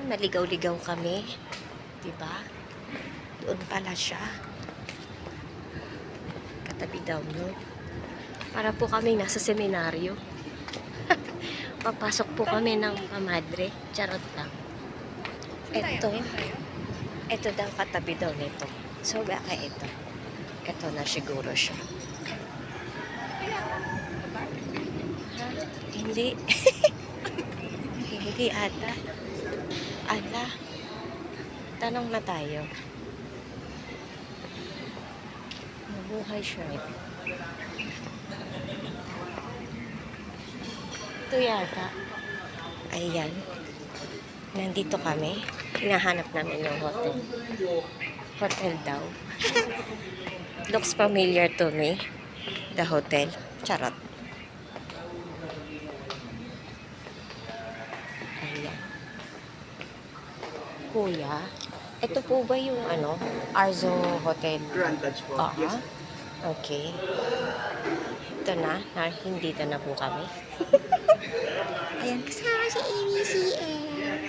naligaw-ligaw kami. Diba? Doon pala siya. Katabi daw no. Para po kami nasa seminaryo. Papasok po kami ng kamadre. Charot lang. Ito daw katabi daw nito. So baka ito. Ito na siguro siya. Hindi. Hindi ata. Ala. Tanong na tayo. Mabuhay siya. Ito yata. Ayan. Nandito kami. Hinahanap namin yung hotel. Hotel daw. Looks familiar to me. The hotel. Charot. Ayan. Kuya, ito po ba yung Arzo Hotel? Grand Lodge po. Yes. Okay. Ito na. Hindi na po kami. Ayan, kasama si ABCL.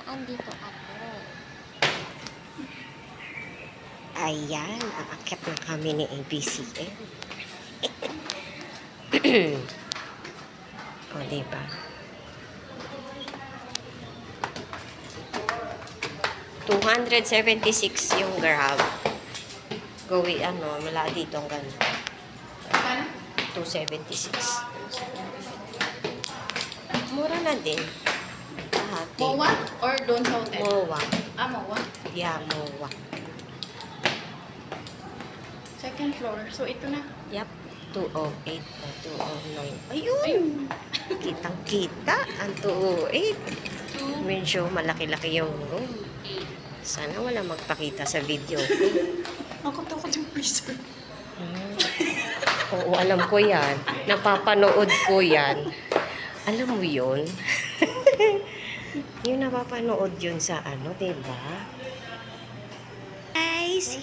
Andito ako. Ayan, aakyat na kami ni ABCL. O, diba? $276 yung Grab. Mula dito ang gano'n. 276. Mura na din. MOA or doon sa hotel? MOA. MOA? Yeah, MOA. Second floor. So, ito na. Yep. 208 o 209. Ayun! Kitang-kita ang 208. Medyo malaki-laki yung room. Sana wala magpakita sa video ko. Ako takot yung freezer. Oo, alam ko yan. Napapanood ko yan. Alam mo yun? Yung napapanood yun sa diba? Guys,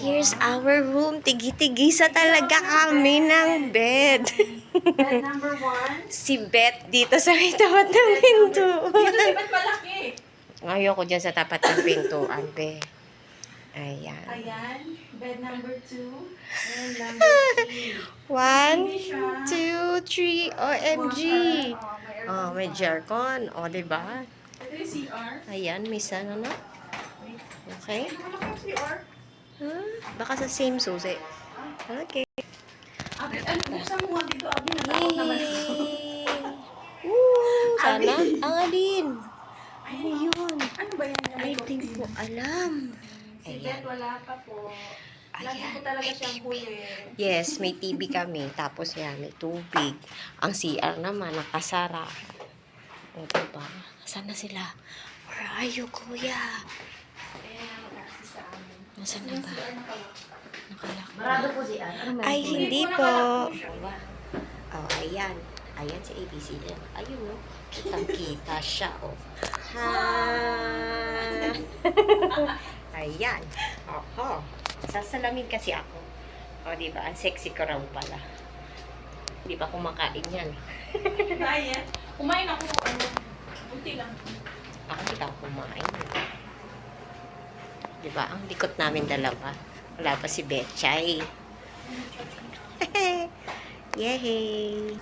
here's our room. Tigi-tigisa talaga kami ng bed. Bed number 1. Si Beth dito sa may tapat ng pinto. Dito si Beth malaki. Ayoko dyan sa tapat ng pintuan, be. Ayan. Ayan. Bed number 2. And number 3. 1, 2, 3. OMG. Oh, may Jercon. O, diba? Ito yung CR. Ayan, may sana na. Okay. Ito malaki yung CR. Baka sa same susi. Okay. Abi, buksan mo nga dito, Abi. Natakot naman ako. Sana. Ang alin. Ano yun? Ano ba yan? I think po alam. Si Beth wala pa po. Lagi Ayan. ko talaga siyang huli. Yes, may TV kami. Tapos yan, may tubig. Ang CR naman, nakasara. O, diba? Saan na sila? Where are you, kuya? Ayan, mag-access sa amin. Nasaan na ba? Nakalak. Marado po si Ann. Ay, hindi po. Oh, ayan. Ayan si ABC. Ayun, no? Kitang-kita siya, oh. Ha! Ayan. Oho. Sasalamin kasi ako. O, diba? Ang sexy ko raw pala. Di ba kumakain yan? Kaya. Kumain ako, unti lang. Ako di ka kumain. Diba? Ang likot namin dalawa. Wala pa si Betchay. Yehey!